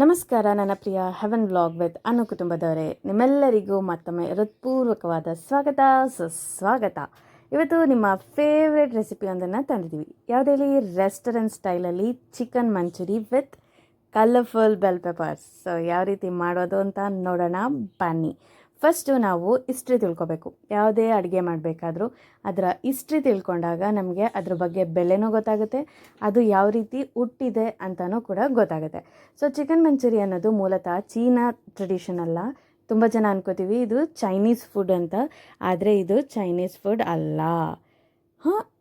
ನಮಸ್ಕಾರ ನನ್ನ ಪ್ರಿಯ haven vlog with ಅನು ಕುಟುಂಬದವರೇ, ನಿಮ್ಮೆಲ್ಲರಿಗೂ ಮತ್ತೊಮ್ಮೆ ಹೃತ್ಪೂರ್ವಕವಾದ ಸುಸ್ವಾಗತ. ಇವತ್ತು ನಿಮ್ಮ ಫೇವ್ರೆಟ್ ರೆಸಿಪಿಯೊಂದನ್ನು ತಂದಿದ್ದೀವಿ. ಯಾವುದೇ ರೆಸ್ಟೋರೆಂಟ್ ಸ್ಟೈಲಲ್ಲಿ chicken manchurian with colourful bell peppers. So ಯಾವ ರೀತಿ ಮಾಡೋದು ಅಂತ ನೋಡೋಣ ಬನ್ನಿ. ಫಸ್ಟು ನಾವು ಹಿಸ್ಟ್ರಿ ತಿಳ್ಕೊಬೇಕು. ಯಾವುದೇ ಅಡುಗೆ ಮಾಡಬೇಕಾದ್ರೂ ಅದರ ಹಿಸ್ಟ್ರಿ ತಿಳ್ಕೊಂಡಾಗ ನಮಗೆ ಅದ್ರ ಬಗ್ಗೆ ಬೆಲೆನೂ ಗೊತ್ತಾಗುತ್ತೆ, ಅದು ಯಾವ ರೀತಿ ಹುಟ್ಟಿದೆ ಅಂತಲೂ ಕೂಡ ಗೊತ್ತಾಗುತ್ತೆ. ಸೊ ಚಿಕನ್ ಮಂಚೂರಿ ಅನ್ನೋದು ಮೂಲತಃ ಚೀನಾ ಟ್ರೆಡಿಷನ್ ಅಲ್ಲ. ತುಂಬ ಜನ ಅನ್ಕೋತೀವಿ ಇದು ಚೈನೀಸ್ ಫುಡ್ ಅಂತ, ಆದರೆ ಇದು ಚೈನೀಸ್ ಫುಡ್ ಅಲ್ಲ.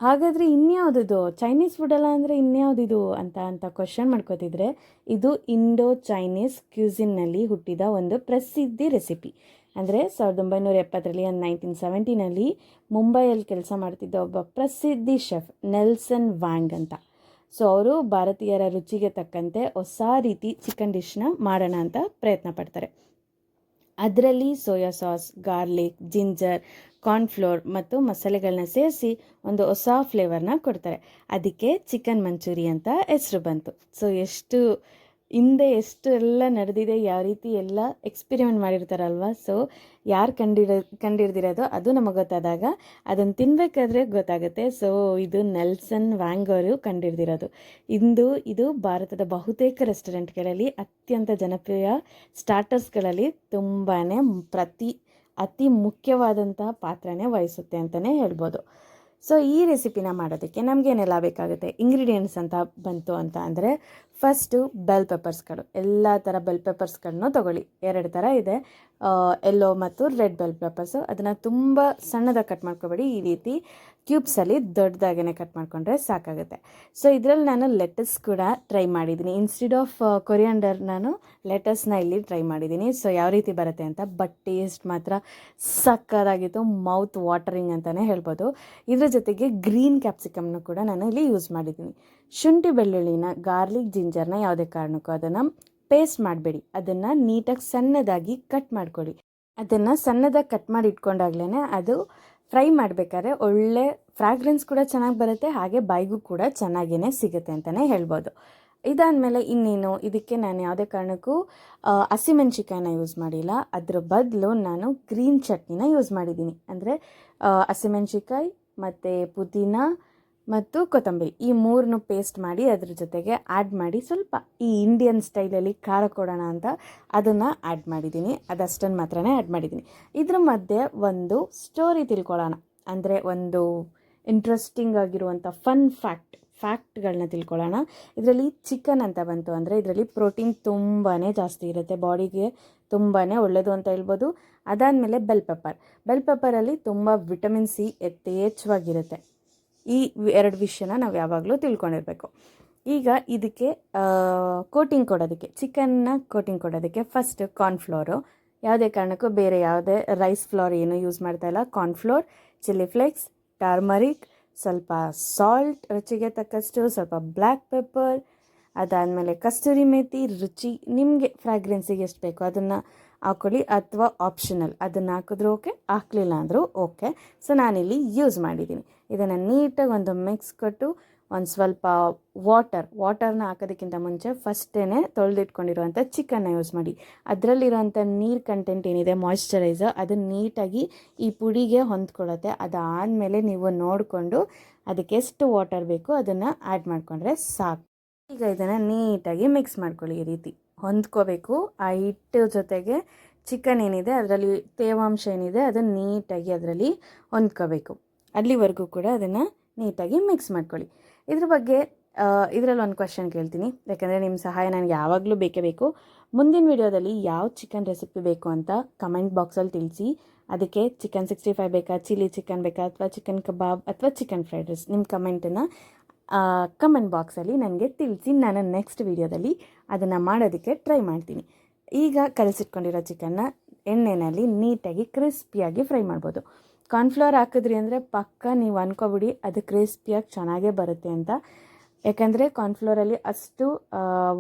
ಹಾಗಾದರೆ ಇನ್ಯಾವುದಿದು ಚೈನೀಸ್ ಫುಡ್ ಅಲ್ಲ ಅಂದರೆ ಇನ್ಯಾವುದಿದು ಅಂತ ಕ್ವಶನ್ ಮಾಡ್ಕೋತಿದ್ರೆ, ಇದು ಇಂಡೋ ಚೈನೀಸ್ ಕ್ಯೂಸಿನ್ನಲ್ಲಿ ಹುಟ್ಟಿದ ಒಂದು ಪ್ರಸಿದ್ಧಿ ರೆಸಿಪಿ. ಅಂದರೆ 1970ರಲ್ಲಿ 1970ನಲ್ಲಿ ಮುಂಬೈಯಲ್ಲಿ ಕೆಲಸ ಮಾಡ್ತಿದ್ದ ಒಬ್ಬ ಪ್ರಸಿದ್ಧಿ ಶೆಫ್ ನೆಲ್ಸನ್ ವ್ಯಾಂಗ್ ಅಂತ. ಸೊ ಅವರು ಭಾರತೀಯರ ರುಚಿಗೆ ತಕ್ಕಂತೆ ಹೊಸ ರೀತಿ ಚಿಕನ್ ಡಿಶ್ನ ಮಾಡೋಣ ಅಂತ ಪ್ರಯತ್ನ ಪಡ್ತಾರೆ. ಅದರಲ್ಲಿ soya sauce, garlic, ginger, cornflour ಮತ್ತು ಮಸಾಲೆಗಳನ್ನ ಸೇರಿಸಿ ಒಂದು ಹೊಸ ಫ್ಲೇವರ್ನ ಕೊಡ್ತಾರೆ. ಅದಕ್ಕೆ ಚಿಕನ್ ಮಂಚೂರಿ ಅಂತ ಹೆಸರು ಬಂತು. ಸೊ ಹಿಂದೆ ಎಷ್ಟು ಎಲ್ಲ ನಡೆದಿದೆ, ಯಾವ ರೀತಿ ಎಲ್ಲ ಎಕ್ಸ್ಪಿರಿಮೆಂಟ್ ಮಾಡಿರ್ತಾರಲ್ವ. ಸೊ ಯಾರು ಕಂಡಿಡ್ದಿರೋದು ಅದು ನಮಗೆ ಗೊತ್ತಾದಾಗ ಅದನ್ನು ತಿನ್ನಬೇಕಾದ್ರೆ ಗೊತ್ತಾಗುತ್ತೆ. ಸೊ ಇದು ನೆಲ್ಸನ್ ವ್ಯಾಂಗ್ ಅವರು ಕಂಡಿಡ್ದಿರೋದು. ಇದು ಭಾರತದ ಬಹುತೇಕ ರೆಸ್ಟೋರೆಂಟ್ಗಳಲ್ಲಿ ಅತ್ಯಂತ ಜನಪ್ರಿಯ ಸ್ಟಾರ್ಟರ್ಸ್ಗಳಲ್ಲಿ ತುಂಬಾ ಅತಿ ಮುಖ್ಯವಾದಂಥ ಪಾತ್ರನೇ ವಹಿಸುತ್ತೆ ಅಂತಲೇ ಹೇಳ್ಬೋದು. ಸೊ ಈ ರೆಸಿಪಿನ ಮಾಡೋದಕ್ಕೆ ನಮಗೇನೆಲ್ಲ ಬೇಕಾಗುತ್ತೆ, ಇಂಗ್ರೀಡಿಯೆಂಟ್ಸ್ ಅಂತ ಬಂತು ಅಂತ ಅಂದರೆ, ಫಸ್ಟು ಬೆಲ್ ಪೆಪ್ಪರ್ಸ್ಗಳು. ಎಲ್ಲ ಥರ ಬೆಲ್ ಪೆಪ್ಪರ್ಸ್ಗಳನ್ನೂ ತೊಗೊಳ್ಳಿ. 2 ಥರ ಇದೆ, ಯೆಲ್ಲೋ ಮತ್ತು ರೆಡ್ ಬೆಲ್ ಪೆಪ್ಪರ್ಸು. ಅದನ್ನು ತುಂಬ ಸಣ್ಣದಾಗಿ ಕಟ್ ಮಾಡ್ಕೊಬೇಡಿ, ಈ ರೀತಿ ಕ್ಯೂಬ್ಸಲ್ಲಿ ದೊಡ್ಡದಾಗೇ ಕಟ್ ಮಾಡಿಕೊಂಡ್ರೆ ಸಾಕಾಗುತ್ತೆ. ಸೊ ಇದರಲ್ಲಿ ನಾನು ಲೆಟಸ್ ಕೂಡ ಟ್ರೈ ಮಾಡಿದ್ದೀನಿ. ಇನ್ಸ್ಟೆಡ್ ಆಫ್ ಕೊರಿಯಾಂಡರ್ ನಾನು ಲೆಟಸ್ನ ಇಲ್ಲಿ ಟ್ರೈ ಮಾಡಿದ್ದೀನಿ. ಸೊ ಯಾವ ರೀತಿ ಬರುತ್ತೆ ಅಂತ, ಬಟ್ ಟೇಸ್ಟ್ ಮಾತ್ರ ಸಕ್ಕತ್ತಾಗಿತ್ತು, ಮೌತ್ ವಾಟರಿಂಗ್ ಅಂತಲೇ ಹೇಳ್ಬೋದು. ಇದ್ರ ಜೊತೆಗೆ ಗ್ರೀನ್ ಕ್ಯಾಪ್ಸಿಕಮ್ನ ಕೂಡ ನಾನು ಇಲ್ಲಿ ಯೂಸ್ ಮಾಡಿದ್ದೀನಿ. ಶುಂಠಿ ಬೆಳ್ಳುಳ್ಳಿನ, ಗಾರ್ಲಿಕ್, ಜಿಂಜರ್ನ ಯಾವುದೇ ಕಾರಣಕ್ಕೂ ಅದನ್ನು ಪೇಸ್ಟ್ ಮಾಡಬೇಡಿ. ಅದನ್ನು ನೀಟಾಗಿ ಸಣ್ಣದಾಗಿ ಕಟ್ ಮಾಡ್ಕೊಳ್ಳಿ. ಅದನ್ನು ಸಣ್ಣದಾಗಿ ಕಟ್ ಮಾಡಿ ಇಟ್ಕೊಂಡಾಗ್ಲೇ ಅದು ಫ್ರೈ ಮಾಡಬೇಕಾದ್ರೆ ಒಳ್ಳೆ ಫ್ರಾಗ್ರೆನ್ಸ್ ಕೂಡ ಚೆನ್ನಾಗಿ ಬರುತ್ತೆ, ಹಾಗೆ ಬಾಯಿಗೂ ಕೂಡ ಚೆನ್ನಾಗೇ ಸಿಗುತ್ತೆ ಅಂತಲೇ ಹೇಳ್ಬೋದು. ಇದಾದಮೇಲೆ ಇನ್ನೇನು, ಇದಕ್ಕೆ ನಾನು ಯಾವುದೇ ಕಾರಣಕ್ಕೂ ಹಸಿಮೆಣ್ಸಿಕಾಯಿನ ಯೂಸ್ ಮಾಡಿಲ್ಲ. ಅದ್ರ ಬದಲು ನಾನು ಗ್ರೀನ್ ಚಟ್ನಿನ ಯೂಸ್ ಮಾಡಿದ್ದೀನಿ. ಅಂದರೆ ಹಸಿಮೆಣ್ಸಿಕಾಯಿ ಮತ್ತು ಪುದೀನ ಮತ್ತು ಕೊತ್ತಂಬರಿ ಈ 3 ಪೇಸ್ಟ್ ಮಾಡಿ ಅದ್ರ ಜೊತೆಗೆ ಆ್ಯಡ್ ಮಾಡಿ ಸ್ವಲ್ಪ ಈ ಇಂಡಿಯನ್ ಸ್ಟೈಲಲ್ಲಿ ಖಾರ ಕೊಡೋಣ ಅಂತ ಅದನ್ನು ಆ್ಯಡ್ ಮಾಡಿದ್ದೀನಿ. ಅದಷ್ಟನ್ನು ಮಾತ್ರನೇ ಆ್ಯಡ್ ಮಾಡಿದ್ದೀನಿ. ಇದ್ರ ಮಧ್ಯೆ ಒಂದು ಸ್ಟೋರಿ ತಿಳ್ಕೊಳ್ಳೋಣ, ಅಂದರೆ ಒಂದು ಇಂಟ್ರೆಸ್ಟಿಂಗ್ ಆಗಿರುವಂಥ ಫನ್ ಫ್ಯಾಕ್ಟ್ಗಳನ್ನ ತಿಳ್ಕೊಳ್ಳೋಣ. ಇದರಲ್ಲಿ ಚಿಕನ್ ಅಂತ ಬಂತು ಅಂದರೆ ಇದರಲ್ಲಿ ಪ್ರೋಟೀನ್ ತುಂಬಾ ಜಾಸ್ತಿ ಇರುತ್ತೆ, ಬಾಡಿಗೆ ತುಂಬಾ ಒಳ್ಳೆಯದು ಅಂತ ಹೇಳ್ಬೋದು. ಅದಾದಮೇಲೆ ಬೆಲ್ ಪೆಪ್ಪರಲ್ಲಿ ತುಂಬ ವಿಟಮಿನ್ ಸಿ ಯಥೇಚ್ಛವಾಗಿರುತ್ತೆ. ಈ 2 ವಿಷಯನ ನಾವು ಯಾವಾಗಲೂ ತಿಳ್ಕೊಂಡಿರಬೇಕು. ಈಗ ಇದಕ್ಕೆ ಚಿಕನ್ನ ಕೋಟಿಂಗ್ ಕೊಡೋದಕ್ಕೆ ಫಸ್ಟ್ ಕಾರ್ನ್ಫ್ಲೋರು, ಯಾವುದೇ ಕಾರಣಕ್ಕೂ ಬೇರೆ ಯಾವುದೇ ರೈಸ್ ಫ್ಲೋರ್ ಏನು ಯೂಸ್ ಮಾಡ್ತಾ ಇಲ್ಲ. ಕಾರ್ನ್ಫ್ಲೋರ್, ಚಿಲ್ಲಿ ಫ್ಲೇಕ್ಸ್, ಟರ್ಮರಿಕ್, ಸ್ವಲ್ಪ ಸಾಲ್ಟ್ ರುಚಿಗೆ ತಕ್ಕಷ್ಟು, ಸ್ವಲ್ಪ ಬ್ಲ್ಯಾಕ್ ಪೆಪ್ಪರ್, ಅದಾದಮೇಲೆ ಕಸ್ತೂರಿ ಮೇಥಿ, ರುಚಿ ನಿಮಗೆ ಫ್ರಾಗ್ರೆನ್ಸಿಗೆ ಎಷ್ಟು ಬೇಕೋ ಅದನ್ನು ಹಾಕ್ಕೊಳ್ಳಿ, ಅಥವಾ ಆಪ್ಷನಲ್, ಅದನ್ನು ಹಾಕಿದ್ರೂ ಓಕೆ, ಹಾಕಲಿಲ್ಲ ಅಂದರೂ ಓಕೆ. ಸೊ ನಾನಿಲ್ಲಿ ಯೂಸ್ ಮಾಡಿದ್ದೀನಿ. ಇದನ್ನು ನೀಟಾಗಿ ಒಂದು ಮಿಕ್ಸ್ ಕೊಟ್ಟು ಒಂದು ಸ್ವಲ್ಪ ವಾಟರ್ನ ಹಾಕೋದಕ್ಕಿಂತ ಮುಂಚೆ ಫಸ್ಟೇ ತೊಳೆದಿಟ್ಕೊಂಡಿರುವಂಥ ಚಿಕನ್ನ ಯೂಸ್ ಮಾಡಿ. ಅದರಲ್ಲಿರುವಂಥ ನೀರು ಕಂಟೆಂಟ್ ಏನಿದೆ, ಮಾಯ್ಶ್ಚರೈಸರ್, ಅದನ್ನು ನೀಟಾಗಿ ಈ ಪುಡಿಗೆ ಹೊಂದ್ಕೊಳ್ಳುತ್ತೆ. ಅದಾದಮೇಲೆ ನೀವು ನೋಡಿಕೊಂಡು ಅದಕ್ಕೆ ಎಷ್ಟು ವಾಟರ್ ಬೇಕು ಅದನ್ನು ಆ್ಯಡ್ ಮಾಡಿಕೊಂಡ್ರೆ ಸಾಕು. ಈಗ ಇದನ್ನು ನೀಟಾಗಿ ಮಿಕ್ಸ್ ಮಾಡ್ಕೊಳ್ಳಿ. ಈ ರೀತಿ ಹೊಂದ್ಕೋಬೇಕು. ಆ ಹಿಟ್ಟು ಜೊತೆಗೆ ಚಿಕನ್ ಏನಿದೆ ಅದರಲ್ಲಿ ತೇವಾಂಶ ಏನಿದೆ ಅದನ್ನು ನೀಟಾಗಿ ಅದರಲ್ಲಿ ಹೊಂದ್ಕೋಬೇಕು. ಅಲ್ಲಿವರೆಗೂ ಕೂಡ ಅದನ್ನು ನೀಟಾಗಿ ಮಿಕ್ಸ್ ಮಾಡ್ಕೊಳ್ಳಿ. ಇದ್ರ ಬಗ್ಗೆ ಇದರಲ್ಲಿ ಒಂದು ಕ್ವಶನ್ ಕೇಳ್ತೀನಿ, ಯಾಕಂದರೆ ನಿಮ್ಮ ಸಹಾಯ ನನಗೆ ಯಾವಾಗಲೂ ಬೇಕೇ ಬೇಕು. ಮುಂದಿನ ವಿಡಿಯೋದಲ್ಲಿ ಯಾವ ಚಿಕನ್ ರೆಸಿಪಿ ಬೇಕು ಅಂತ ಕಮೆಂಟ್ ಬಾಕ್ಸಲ್ಲಿ ತಿಳಿಸಿ. ಅದಕ್ಕೆ ಚಿಕನ್ 65 ಬೇಕಾ, ಚಿಲ್ಲಿ ಚಿಕನ್ ಬೇಕಾ, ಅಥವಾ ಚಿಕನ್ ಕಬಾಬ್, ಅಥವಾ ಚಿಕನ್ ಫ್ರೈಡ್ ರೈಸ್, ನಿಮ್ಮ ಕಮೆಂಟನ್ನು ಕಮೆಂಟ್ ಬಾಕ್ಸಲ್ಲಿ ನನಗೆ ತಿಳಿಸಿ. ನಾನು ನೆಕ್ಸ್ಟ್ ವಿಡಿಯೋದಲ್ಲಿ ಅದನ್ನು ಮಾಡೋದಕ್ಕೆ ಟ್ರೈ ಮಾಡ್ತೀನಿ. ಈಗ ಕಲಸಿಟ್ಕೊಂಡಿರೋ ಚಿಕನ್ನ ಎಣ್ಣೆಯಲ್ಲಿ ನೀಟಾಗಿ ಕ್ರಿಸ್ಪಿಯಾಗಿ ಫ್ರೈ ಮಾಡ್ಬೋದು. ಕಾರ್ನ್ಫ್ಲವರ್ ಹಾಕಿದ್ರಿ ಅಂದರೆ ಪಕ್ಕ ನೀವು ಅನ್ಕೋಬಿಡಿ ಅದು ಕ್ರಿಸ್ಪಿಯಾಗಿ ಚೆನ್ನಾಗೇ ಬರುತ್ತೆ ಅಂತ. ಯಾಕಂದರೆ ಕಾರ್ನ್ಫ್ಲೋರಲ್ಲಿ ಅಷ್ಟು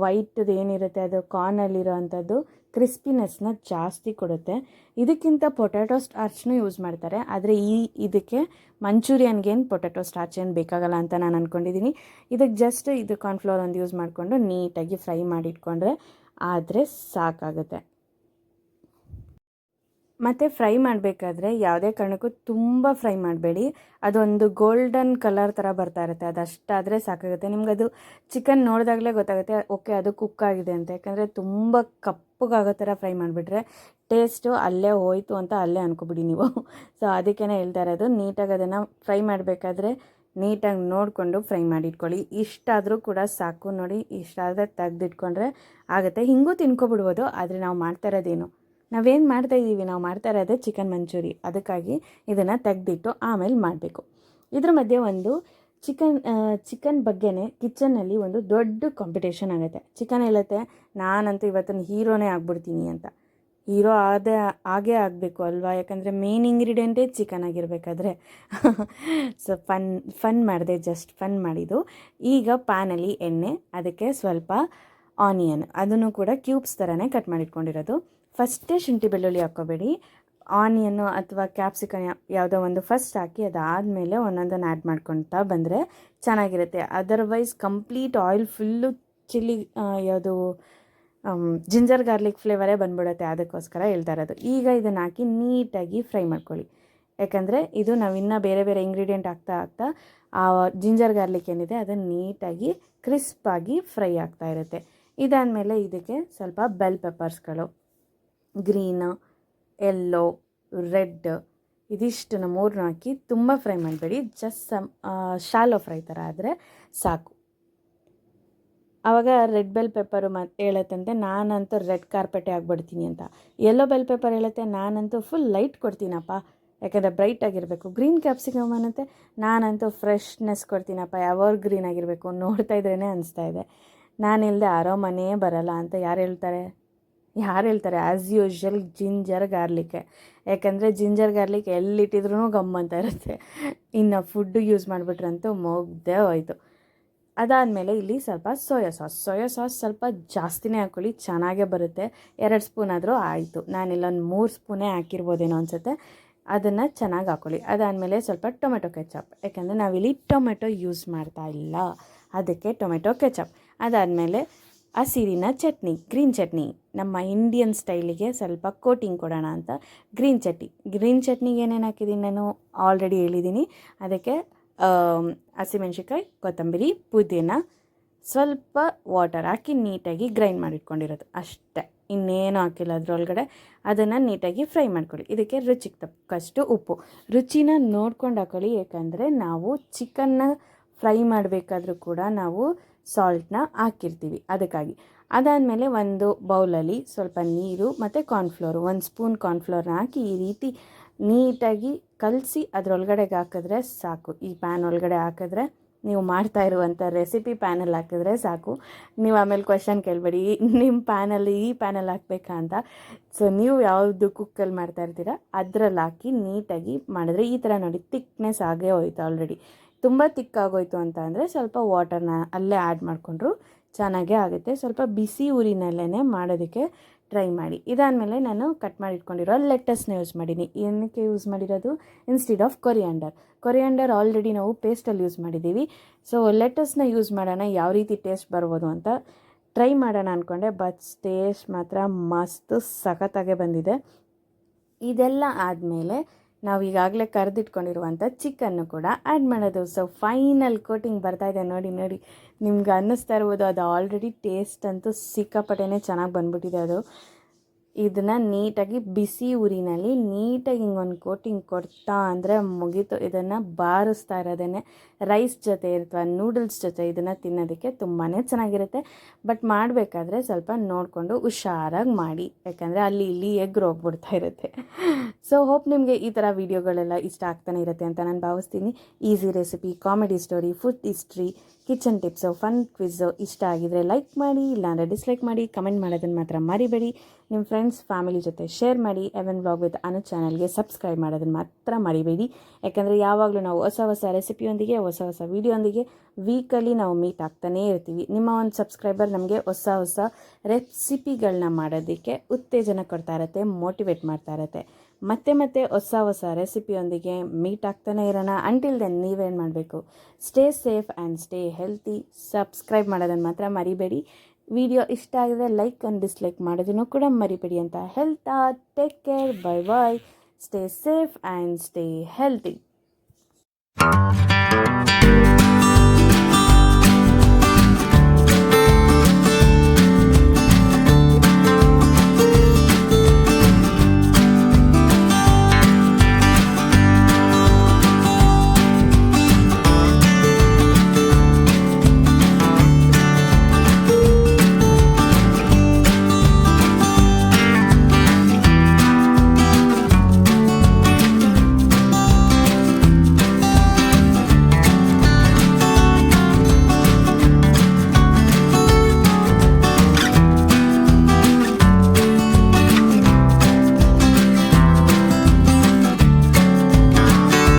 ವೈಟ್ದು ಏನಿರುತ್ತೆ ಅದು ಕಾರ್ನಲ್ಲಿರೋ ಅಂಥದ್ದು ಕ್ರಿಸ್ಪಿನೆಸ್ನ ಜಾಸ್ತಿ ಕೊಡುತ್ತೆ. ಇದಕ್ಕಿಂತ ಪೊಟ್ಯಾಟೊ ಸ್ಟಾರ್ಚ್ನೂ ಯೂಸ್ ಮಾಡ್ತಾರೆ, ಆದರೆ ಇದಕ್ಕೆ ಮಂಚೂರಿಯನ್ಗೇನು ಪೊಟ್ಯಾಟೊ ಸ್ಟಾರ್ಚ್ ಏನು ಬೇಕಾಗಲ್ಲ ಅಂತ ನಾನು ಅಂದ್ಕೊಂಡಿದ್ದೀನಿ. ಇದಕ್ಕೆ ಜಸ್ಟ್ ಇದು ಕಾರ್ನ್ಫ್ಲೋರ್ ಒಂದು ಯೂಸ್ ಮಾಡಿಕೊಂಡು ನೀಟಾಗಿ ಫ್ರೈ ಮಾಡಿಟ್ಕೊಂಡ್ರೆ ಆದರೆ ಸಾಕಾಗುತ್ತೆ. ಮತ್ತು ಫ್ರೈ ಮಾಡಬೇಕಾದ್ರೆ ಯಾವುದೇ ಕಾರಣಕ್ಕೂ ತುಂಬ ಫ್ರೈ ಮಾಡಬೇಡಿ. ಅದೊಂದು ಗೋಲ್ಡನ್ ಕಲರ್ ಥರ ಬರ್ತಾ ಇರುತ್ತೆ, ಅದಷ್ಟಾದರೆ ಸಾಕಾಗುತ್ತೆ. ನಿಮ್ಗೆ ಚಿಕನ್ ನೋಡಿದಾಗಲೇ ಗೊತ್ತಾಗುತ್ತೆ ಓಕೆ ಅದು ಕುಕ್ ಆಗಿದೆ ಅಂತ. ಯಾಕಂದರೆ ತುಂಬ ಕಪ್ಪಗಾಗೋ ಥರ ಫ್ರೈ ಮಾಡಿಬಿಟ್ರೆ ಟೇಸ್ಟು ಅಲ್ಲೇ ಹೋಯ್ತು ಅಂತ ಅಲ್ಲೇ ಅಂದ್ಕೊಬಿಡಿ ನೀವು. ಸೊ ಅದಕ್ಕೇ ಹೇಳ್ತಾ ಇರೋದು, ನೀಟಾಗಿ ಅದನ್ನು ಫ್ರೈ ಮಾಡಬೇಕಾದ್ರೆ ನೀಟಾಗಿ ನೋಡಿಕೊಂಡು ಫ್ರೈ ಮಾಡಿಟ್ಕೊಳ್ಳಿ. ಇಷ್ಟಾದರೂ ಕೂಡ ಸಾಕು. ನೋಡಿ, ಇಷ್ಟಾದರೆ ತೆಗೆದಿಟ್ಕೊಂಡ್ರೆ ಆಗುತ್ತೆ. ಹಿಂಗೂ ತಿನ್ಕೊಬಿಡ್ಬೋದು, ಆದರೆ ನಾವು ಮಾಡ್ತಾ ಇರೋದೇನು, ನಾವೇನು ಮಾಡ್ತಾಯಿದ್ದೀವಿ, ನಾವು ಮಾಡ್ತಾ ಇರೋದೇ ಚಿಕನ್ ಮಂಚೂರಿ. ಅದಕ್ಕಾಗಿ ಇದನ್ನು ತೆಗೆದಿಟ್ಟು ಆಮೇಲೆ ಮಾಡಬೇಕು. ಇದ್ರ ಮಧ್ಯೆ ಒಂದು ಚಿಕನ್ ಬಗ್ಗೆನೇ ಕಿಚನ್ನಲ್ಲಿ ಒಂದು ದೊಡ್ಡ ಕಾಂಪಿಟೇಷನ್ ಆಗುತ್ತೆ. ಚಿಕನ್ ಹೇಳುತ್ತೆ ನಾನಂತೂ ಇವತ್ತಿನ ಹೀರೋನೇ ಆಗ್ಬಿಡ್ತೀನಿ ಅಂತ. ಹೀರೋ ಆಗೇ ಆಗಬೇಕು ಅಲ್ವಾ, ಯಾಕಂದರೆ ಮೇನ್ ಇಂಗ್ರೀಡಿಯೆಂಟೇ ಚಿಕನ್ ಆಗಿರಬೇಕಾದ್ರೆ. ಸೊ ಫನ್ ಮಾಡಿದೆ, ಜಸ್ಟ್ ಫನ್ ಮಾಡಿದ್ದು. ಈಗ ಪ್ಯಾನಲ್ಲಿ ಎಣ್ಣೆ, ಅದಕ್ಕೆ ಸ್ವಲ್ಪ ಆನಿಯನ್, ಅದನ್ನು ಕೂಡ ಕ್ಯೂಬ್ಸ್ ಥರನೇ ಕಟ್ ಮಾಡಿಟ್ಕೊಂಡಿರೋದು. ಫಸ್ಟೇ ಶುಂಠಿ ಬೆಳ್ಳುಳ್ಳಿ ಹಾಕ್ಕೋಬೇಡಿ, ಆನಿಯನ್ನು ಅಥವಾ ಕ್ಯಾಪ್ಸಿಕನ್ ಯಾವುದೋ ಒಂದು ಫಸ್ಟ್ ಹಾಕಿ ಅದಾದಮೇಲೆ ಒಂದೊಂದನ್ನು ಆ್ಯಡ್ ಮಾಡ್ಕೊತಾ ಬಂದರೆ ಚೆನ್ನಾಗಿರುತ್ತೆ. Otherwise complete oil full chilli ಯಾವುದು ಜಿಂಜರ್ ಗಾರ್ಲಿಕ್ ಫ್ಲೇವರೇ ಬಂದ್ಬಿಡುತ್ತೆ. ಅದಕ್ಕೋಸ್ಕರ ಹೇಳ್ತಾ ಇರೋದು. ಈಗ ಇದನ್ನು ಹಾಕಿ ನೀಟಾಗಿ ಫ್ರೈ ಮಾಡ್ಕೊಳ್ಳಿ. ಯಾಕಂದರೆ ಇದು ನಾವು ಇನ್ನೂ ಬೇರೆ ಬೇರೆ ಇಂಗ್ರೀಡಿಯೆಂಟ್ ಹಾಕ್ತಾ ಆ ಜಿಂಜರ್ ಗಾರ್ಲಿಕ್ ಏನಿದೆ ಅದನ್ನು ನೀಟಾಗಿ ಕ್ರಿಸ್ಪಾಗಿ ಫ್ರೈ ಆಗ್ತಾ ಇರುತ್ತೆ. ಇದಾದಮೇಲೆ ಇದಕ್ಕೆ ಸ್ವಲ್ಪ ಬೆಲ್ ಪೆಪ್ಪರ್ಸ್ಗಳು, ಗ್ರೀನ್, ಯೆಲ್ಲೋ, ರೆಡ್, ಇದಿಷ್ಟನ್ನು ಮೂರನ್ನ ಹಾಕಿ ತುಂಬ ಫ್ರೈ ಮಾಡಬೇಡಿ, ಜಸ್ಟ್ ಶಾಲೋ ಫ್ರೈ ಥರ ಆದರೆ ಸಾಕು. ಆವಾಗ ರೆಡ್ ಬೆಲ್ ಪೆಪ್ಪರು ಹೇಳುತ್ತಂತೆ ನಾನಂತೂ ರೆಡ್ ಕಾರ್ಪೆಟೇ ಆಗಿಬಿಡ್ತೀನಿ ಅಂತ. ಯೆಲ್ಲೋ ಬೆಲ್ ಪೆಪ್ಪರ್ ಹೇಳುತ್ತೆ ನಾನಂತೂ ಫುಲ್ ಲೈಟ್ ಕೊಡ್ತೀನಪ್ಪ, ಯಾಕಂದರೆ ಬ್ರೈಟ್ ಆಗಿರಬೇಕು. ಗ್ರೀನ್ ಕ್ಯಾಪ್ಸಿಕಮ್ ಅನ್ನತ್ತೆ ನಾನಂತೂ ಫ್ರೆಶ್ನೆಸ್ ಕೊಡ್ತೀನಪ್ಪ, ಯಾವಾಗ ಗ್ರೀನ್ ಆಗಿರಬೇಕು. ನೋಡ್ತಾ ಇದ್ರೇ ಅನಿಸ್ತಾ ಇದೆ, ನಾನಿಲ್ಲದೆ ಆರೋಮನೇ ಬರಲ್ಲ ಅಂತ ಯಾರು ಹೇಳ್ತಾರೆ ಆ್ಯಸ್ ಯೂಶ್ವಲ್ ಜಿಂಜರ್ ಗಾರ್ಲಿಕ್ಕೆ. ಯಾಕಂದರೆ ಜಿಂಜರ್ ಗಾರ್ಲಿಕ್ ಎಲ್ಲಿಟ್ಟಿದ್ರೂ ಗಮ್ ಅಂತ ಇರುತ್ತೆ. ಇನ್ನು ಫುಡ್ಡು ಯೂಸ್ ಮಾಡಿಬಿಟ್ರಂತೂ ಮುಗ್ದೇ ಹೋಯ್ತು. ಅದಾದಮೇಲೆ ಇಲ್ಲಿ ಸ್ವಲ್ಪ ಸೋಯಾ ಸಾಸ್ ಸ್ವಲ್ಪ ಜಾಸ್ತಿನೇ ಹಾಕ್ಕೊಳ್ಳಿ, ಚೆನ್ನಾಗೇ ಬರುತ್ತೆ. 2 ಸ್ಪೂನ್ ಆದರೂ ಆಯಿತು. ನಾನಿಲ್ಲೊಂದು 3 ಸ್ಪೂನೇ ಹಾಕಿರ್ಬೋದೇನೋ ಅನಿಸುತ್ತೆ. ಅದನ್ನು ಚೆನ್ನಾಗಿ ಹಾಕ್ಕೊಳ್ಳಿ. ಅದಾದಮೇಲೆ ಸ್ವಲ್ಪ ಟೊಮೆಟೊ ಕೆಚಪ್, ಯಾಕಂದರೆ ನಾವಿಲ್ಲಿ ಟೊಮೆಟೊ ಯೂಸ್ ಮಾಡ್ತಾ ಇಲ್ಲ, ಅದಕ್ಕೆ ಟೊಮೆಟೊ ಕೆಚಪ್. ಅದಾದಮೇಲೆ ಹಸಿರಿನ ಚಟ್ನಿ, ಗ್ರೀನ್ ಚಟ್ನಿ, ನಮ್ಮ ಇಂಡಿಯನ್ ಸ್ಟೈಲಿಗೆ ಸ್ವಲ್ಪ ಕೋಟಿಂಗ್ ಕೊಡೋಣ ಅಂತ ಗ್ರೀನ್ ಚಟ್ನಿಗೆ ಏನೇನು ಹಾಕಿದ್ದೀನಿ ನಾನು ಆಲ್ರೆಡಿ ಹೇಳಿದ್ದೀನಿ. ಅದಕ್ಕೆ ಹಸಿಮೆಣ್ಸಿಕಾಯಿ, ಕೊತ್ತಂಬರಿ, ಪುದೀನ, ಸ್ವಲ್ಪ ವಾಟರ್ ಹಾಕಿ ನೀಟಾಗಿ ಗ್ರೈಂಡ್ ಮಾಡಿಟ್ಕೊಂಡಿರೋದು ಅಷ್ಟೇ, ಇನ್ನೇನು ಹಾಕಿಲ್ಲ ಅದರೊಳಗಡೆ. ಅದನ್ನು ನೀಟಾಗಿ ಫ್ರೈ ಮಾಡ್ಕೊಳ್ಳಿ. ಇದಕ್ಕೆ ರುಚಿಗೆ ತಕ್ಕಷ್ಟು ಉಪ್ಪು, ರುಚಿನ ನೋಡ್ಕೊಂಡು ಹಾಕೊಳ್ಳಿ. ಯಾಕಂದರೆ ನಾವು ಚಿಕನ್ನ ಫ್ರೈ ಮಾಡಬೇಕಾದ್ರೂ ಕೂಡ ನಾವು ಸಾಲ್ಟ್ನ ಹಾಕಿರ್ತೀವಿ, ಅದಕ್ಕಾಗಿ. ಅದಾದಮೇಲೆ ಒಂದು ಬೌಲಲ್ಲಿ ಸ್ವಲ್ಪ ನೀರು ಮತ್ತು ಕಾರ್ನ್ಫ್ಲೋರು, 1 ಸ್ಪೂನ್ ಕಾರ್ನ್ಫ್ಲೋರ್ನ ಹಾಕಿ ಈ ರೀತಿ ನೀಟಾಗಿ ಕಲಸಿ ಅದರೊಳಗಡೆಗೆ ಹಾಕಿದ್ರೆ ಸಾಕು. ಈ ಪ್ಯಾನ್ ಒಳಗಡೆ ಹಾಕಿದ್ರೆ, ನೀವು ಮಾಡ್ತಾ ಇರುವಂಥ ರೆಸಿಪಿ ಪ್ಯಾನಲ್ಲಿ ಹಾಕಿದ್ರೆ ಸಾಕು. ನೀವು ಆಮೇಲೆ ಕ್ವೆಶ್ಚನ್ ಕೇಳಬೇಡಿ ನಿಮ್ಮ ಪ್ಯಾನಲ್ಲಿ ಈ ಪ್ಯಾನಲ್ಲಿ ಹಾಕಬೇಕಾ ಅಂತ. ಸೊ ನೀವು ಯಾವುದು ಕುಕ್ಕಲ್ಲಿ ಮಾಡ್ತಾ ಇರ್ತೀರ ಅದರಲ್ಲಿ ಹಾಕಿ ನೀಟಾಗಿ ಮಾಡಿದ್ರೆ ಈ ಥರ ನೋಡಿ ತಿಕ್ನೆಸ್ ಆಗೇ ಹೋಯ್ತು. ಆಲ್ರೆಡಿ ತುಂಬ ತಿಕ್ಕಾಗೋಯ್ತು ಅಂತ ಅಂದರೆ ಸ್ವಲ್ಪ ವಾಟರ್ನ ಅಲ್ಲೇ ಆ್ಯಡ್ ಮಾಡಿಕೊಂಡ್ರು ಚೆನ್ನಾಗೇ ಆಗುತ್ತೆ. ಸ್ವಲ್ಪ ಬಿಸಿ ಉರಿನಲ್ಲೇ ಮಾಡೋದಕ್ಕೆ ಟ್ರೈ ಮಾಡಿ. ಇದಾದಮೇಲೆ ನಾನು ಕಟ್ ಮಾಡಿ ಇಟ್ಕೊಂಡಿರೋ ಲೆಟಸ್ನ ಯೂಸ್ ಮಾಡೀನಿ. ಏನಕ್ಕೆ ಯೂಸ್ ಮಾಡಿರೋದು, ಇನ್ಸ್ಟೆಡ್ ಆಫ್ ಕೊರಿಯಾಂಡರ್ ಆಲ್ರೆಡಿ ನಾವು ಪೇಸ್ಟಲ್ಲಿ ಯೂಸ್ ಮಾಡಿದ್ದೀವಿ. ಸೊ ಲೆಟಸ್ನ ಯೂಸ್ ಮಾಡೋಣ, ಯಾವ ರೀತಿ ಟೇಸ್ಟ್ ಬರ್ಬೋದು ಅಂತ ಟ್ರೈ ಮಾಡೋಣ ಅಂದ್ಕೊಂಡೆ. ಬಟ್ ಟೇಸ್ಟ್ ಮಾತ್ರ ಮಸ್ತ್ ಸಖತ್ತಾಗೆ ಬಂದಿದೆ. ಇದೆಲ್ಲ ಆದಮೇಲೆ ನಾವು ಈಗಾಗಲೇ ಕರೆದಿಟ್ಕೊಂಡಿರುವಂಥ ಚಿಕನ್ನು ಕೂಡ ಆ್ಯಡ್ ಮಾಡೋದು. ಸೊ ಫೈನಲ್ ಕೋಟಿಂಗ್ ಬರ್ತಾಯಿದೆ ನೋಡಿ. ನಿಮ್ಗೆ ಅನ್ನಿಸ್ತಾ ಇರ್ಬೋದು ಅದು ಆಲ್ರೆಡಿ ಟೇಸ್ಟ್ ಅಂತೂ ಸಿಕ್ಕಾಪಟ್ಟೆನೇ ಚೆನ್ನಾಗಿ ಬಂದ್ಬಿಟ್ಟಿದೆ. ಅದು ಇದನ್ನು ನೀಟಾಗಿ ಬಿಸಿ ಉರಿನಲ್ಲಿ ನೀಟಾಗಿ ಹಿಂಗೊಂದು ಕೋಟಿಂಗ್ ಕೊಡ್ತಾ ಅಂದರೆ ಮುಗೀತು. ಇದನ್ನು ಬಾರಿಸ್ತಾ ಇರೋದೇ ರೈಸ್ ಜೊತೆ ಅಥವಾ ನೂಡಲ್ಸ್ ಜೊತೆ ಇದನ್ನು ತಿನ್ನೋದಕ್ಕೆ ತುಂಬಾ ಚೆನ್ನಾಗಿರುತ್ತೆ. ಬಟ್ ಮಾಡಬೇಕಾದ್ರೆ ಸ್ವಲ್ಪ ನೋಡಿಕೊಂಡು ಹುಷಾರಾಗಿ ಮಾಡಿ, ಯಾಕಂದರೆ ಅಲ್ಲಿ ಇಲ್ಲಿ ಎಗ್ರು ಹೋಗ್ಬಿಡ್ತಾ ಇರುತ್ತೆ. ಸೊ ಹೋಪ್ ನಿಮಗೆ ಈ ಥರ ವೀಡಿಯೋಗಳೆಲ್ಲ ಇಷ್ಟ ಆಗ್ತಾನೆ ಇರುತ್ತೆ ಅಂತ ನಾನು ಭಾವಿಸ್ತೀನಿ. Easy recipe, comedy story, food history, kitchen tips, fun quiz ಇಷ್ಟ ಆಗಿದರೆ ಲೈಕ್ ಮಾಡಿ, ಇಲ್ಲಾಂದರೆ ಡಿಸ್ಲೈಕ್ ಮಾಡಿ. ಕಮೆಂಟ್ ಮಾಡೋದನ್ನು ಮಾತ್ರ ಮರಿಬೇಡಿ. ನಿಮ್ಮ ಫ್ರೆಂಡ್ಸ್ ಫ್ಯಾಮಿಲಿ ಜೊತೆ ಶೇರ್ ಮಾಡಿ. ಎವನ್ ವ್ಲಾಗ್ ವಿತ್ ಅನು ಚಾನಲ್ಗೆ ಸಬ್ಸ್ಕ್ರೈಬ್ ಮಾಡೋದನ್ನು ಮಾತ್ರ ಮರಿಬೇಡಿ. ಯಾಕಂದರೆ ಯಾವಾಗಲೂ ನಾವು ಹೊಸ ಹೊಸ ರೆಸಿಪಿಯೊಂದಿಗೆ, ಹೊಸ ಹೊಸ ವೀಡಿಯೋಂದಿಗೆ ವೀಕಲ್ಲಿ ನಾವು ಮೀಟ್ ಆಗ್ತಾನೇ ಇರ್ತೀವಿ. ನಿಮ್ಮ ಒಂದು ಸಬ್ಸ್ಕ್ರೈಬರ್ ನಮಗೆ ಹೊಸ ಹೊಸ ರೆಸಿಪಿಗಳನ್ನ ಮಾಡೋದಕ್ಕೆ ಉತ್ತೇಜನ ಕೊಡ್ತಾ ಇರುತ್ತೆ, ಮೋಟಿವೇಟ್ ಮಾಡ್ತಾ ಇರುತ್ತೆ. ಮತ್ತೆ ಹೊಸ ಹೊಸ ರೆಸಿಪಿಯೊಂದಿಗೆ ಮೀಟ್ ಆಗ್ತಾನೆ ಇರೋಣ. ಅಂಟಿಲ್ ದೆನ್ ನೀವೇನು ಮಾಡಬೇಕು, stay safe and stay healthy. Subscribe ಮಾಡೋದನ್ನು ಮಾತ್ರ ಮರಿಬೇಡಿ. ವಿಡಿಯೋ ಇಷ್ಟ ಆಗಿದ್ರೆ ಲೈಕ್ ಆ್ಯಂಡ್ ಡಿಸ್ಲೈಕ್ ಮಾಡೋದನ್ನು ಕೂಡ ಮರಿಬೇಡಿ ಅಂತ ಹೇಳ್ತಾ, take care, bye bye, stay safe and stay healthy.